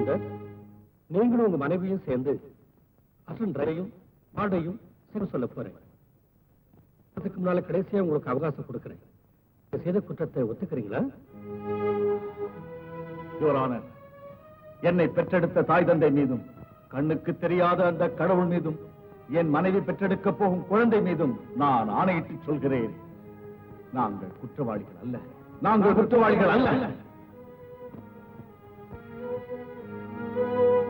சுந்தர், நீங்களும் உங்க மனைவியும் சேர்ந்து அசன் டிரைவையும் பாடையும் சொல்ல போறேன். அதுக்கு முன்னால கடைசியா உங்களுக்கு அவகாசம் கொடுக்கிறேன். செய்த குற்றத்தை ஒத்துக்கிறீங்களா? யுவர் ஆனர், என்னை பெற்றெடுத்த தாய் தந்தை மீதும் கண்ணுக்கு தெரியாத அந்த கடவுள் மீதும் என் மனைவி பெற்றெடுக்க போகும் குழந்தை மீதும் நான் ஆணையிட்டு சொல்கிறேன், நாங்கள் குற்றவாளிகள் அல்ல, நாங்கள் குற்றவாளிகள் அல்ல.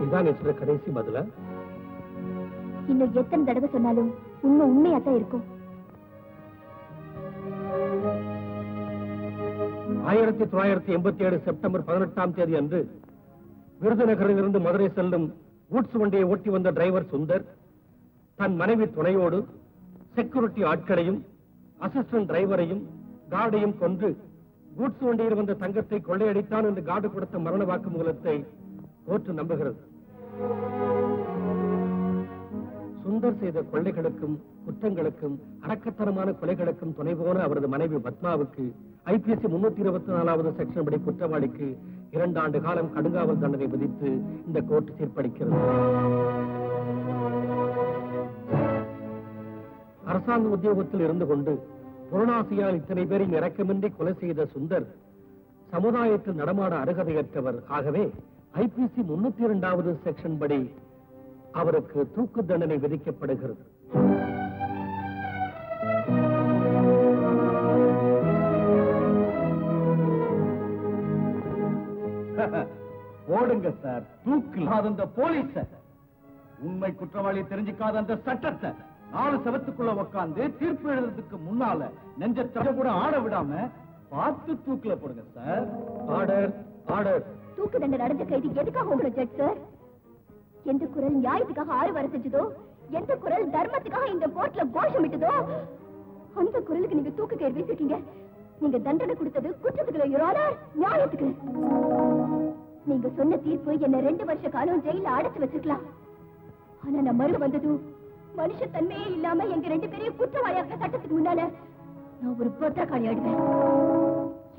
இதான் சொல்ற கடைசி பதிலா? இன்னும் எத்தனை தடவை சொன்னாலும் உண்மை உண்மையாத்தான் இருக்கும். 1987 செப்டம்பர் 18ஆம் தேதி அன்று விருதுநகரிலிருந்து மதுரை செல்லும் கூட்ஸ் வண்டியை ஓட்டி வந்த டிரைவர் சுந்தர் தன் மனைவி துணையோடு செக்யூரிட்டி ஆட்களையும் அசிஸ்டன்ட் டிரைவரையும் கார்டையும் கொன்று கூட்ஸ் வண்டியில் வந்த தங்கத்தை கொள்ளையடித்தான் என்று கார்டு கொடுத்த மரண வாக்குமூலத்தை கோர்ட் நம்புகிறது. சுந்தர் செய்த கொள்ளைகளுக்கும் குற்றங்களுக்கும் அடக்கத்தனமான கொலைகளுக்கும் துணை போன அவரது மனைவி பத்மாவுக்கு ஐபிசி 324வது செக்ஷன் படி குற்றவாளிக்கு 2 ஆண்டு காலம் கடுங்காவல் தண்டனை விதித்து இந்த கோர்ட் தீர்ப்பளிக்கிறது. அரசாங்க உத்தியோகத்தில் இருந்து கொண்டு பொருளாசையால் இத்தனை பேரின் இரக்கமின்றி கொலை செய்த சுந்தர் சமுதாயத்தில் நடமாட அருகதையற்றவர். ஆகவே ஐபிசி 302வது செக்ஷன் படி அவருக்கு தூக்கு தண்டனை விதிக்கப்படுகிறது. ஓடுங்க சார், தூக்கு அந்த போலீஸ் உண்மை குற்றவாளி தெரிஞ்சுக்காத அந்த சட்டத்தை 4 செவத்துக்குள்ள உட்கார்ந்து தீர்ப்பு எழுதுறதுக்கு முன்னால நெஞ்சத்தை கூட ஆட விடாம பார்த்து தூக்குல போடுங்க சார். Order, order. தூக்கு தண்டனை அடைஞ்ச கைதி எதுக்காக உங்களை ஜட்ஜ் சார்? எந்த குரல் நியாயத்துக்காக ஆறு வர செஞ்சதோ, எந்த குரல் தர்மத்துக்காக இந்த கோர்ட்ல கோஷமிட்டதோ, அந்த குரலுக்கு நீங்க தூக்கு கயிறு வீசிருக்கீங்க. நீங்க தண்டனை கொடுத்தது குற்றத்துக்குள்ள நியாயத்துக்கு. நீங்க சொன்ன தீர்ப்பு என்ன 2 வருஷ காலம் ஜெயில அடைச்சு வச்சிருக்கலாம். ஆனா நான் மறு வந்ததும் மனுஷ தன்மையே இல்லாம எங்க 2 பேரையும் குற்றவாளியாக்க சட்டத்துக்கு முன்னால நான் ஒரு பத்திரக்காளி ஆடுவேன்.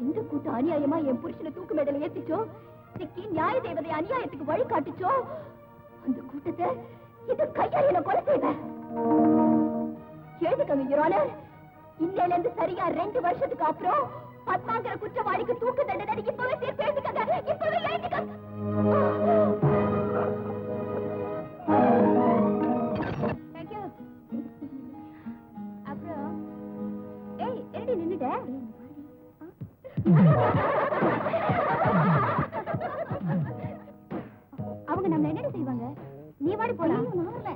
எந்த கூட்டம் அநியாயமா என் புருஷனை தூக்கு மேடல ஏத்திச்சோ, சிக்கி நியாய தேவதை அநியாயத்துக்கு வழி காட்டுச்சோ, அந்த கூட்டத்தை இந்த கையால நான் கொலை செய்வேன். எழுதுக்கங்க யுவர் ஆனர், இன்னையில இருந்து சரியா 2 வருஷத்துக்கு அப்புறம் பத்மாங்கிற குற்றவாளிக்கு தூக்கு தண்டனை இப்பவே தீர்ப்பு எழுதுக்கங்க. இப்பவே எழுதுக்கங்க. தேங்க்யூ. அப்புறம் ஏய் என்னடி நின்னுட்ட? அவங்க நம்ம என்னடி செய்வாங்க? நீ வாடி போலாம். நான் வரல.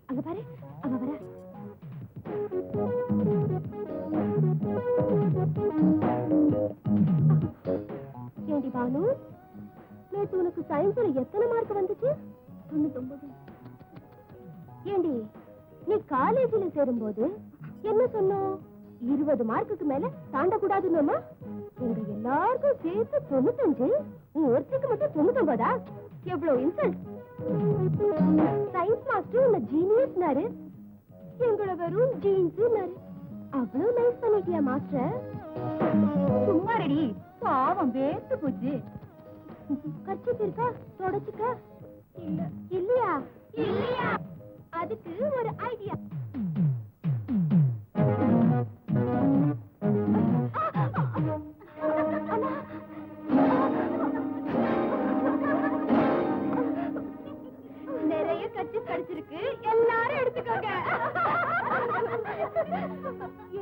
அங்க பாரு, அவ வர. ஏண்டி பானு, நேற்று உனக்கு சயின்ஸ்ல எத்தனை மார்க் வந்துச்சு? 99. ஏண்டி நீ காலேஜில் சேரும்போது என்ன சொன்னோம்? 20 மார்க்குக்கு மேல தாண்டக்கூடாதுன்னு. எங்க எல்லாருக்கும் சேர்த்து 95, உன் ஒருத்திக்கு மட்டும் 99. எவ்வளவு இன்சல்ட்! சயின்ஸ் மாஸ்டர் உன்னை ஜீனியஸ்னாரு, எங்களை வெறும் ஜீன்ஸ்னாரு. அவ்வளவு நைஸ் பண்ணிட்டியா மாஸ்டர்? சும்மா ரெடி, பாவம் வேர்த்து போச்சு. கர்ச்சீப் இருக்கா? தொடச்சுக்க. இல்ல. இல்லையா? இல்லையா? அதுக்கு ஒரு ஐடியா. நிறைய கட்சி கிடைச்சிருக்கு, எல்லாரும் எடுத்துக்கோங்க.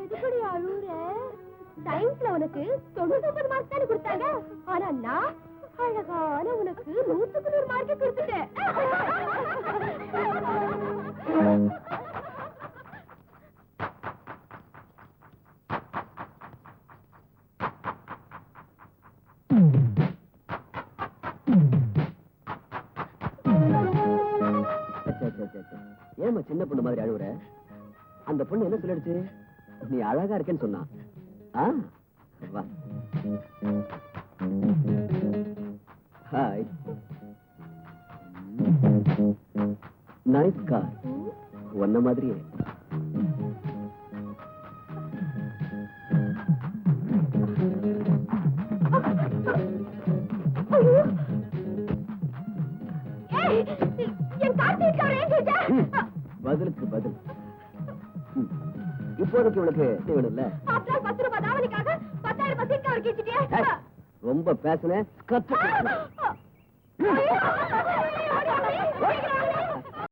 எதுபடி அழுற? சயின்ஸ்ல உனக்கு 99 மார்க் தானே கொடுத்தாங்க. ஆனா நான் அழகான உனக்கு 100க்கு 100 மார்க் கொடுத்துட்டேன். ஏமா சின்ன பொண்ணு மாதிரி அழுவுற? அந்த பொண்ணு என்ன சொல்லிடுச்சு? நீ அழகா இருக்கேன்னு சொன்னா. வா. ஹாய். Nice car. ஒன்ன மாதிரியே. ஐயோ! ஏய், என் கார்த்திக் அவரை ஏன் கேட்ட? பதிலுக்கு பதில். இப்போதைக்கு உனக்கு நீ வேணும்ல? அப்புறம் 10 ரூபாய் தாவணிக்காக 10,000 ரூபாய் சீட் அவர் கேட்டுட்டியா? ரொம்ப பேசுன கத்து. ஐயோ!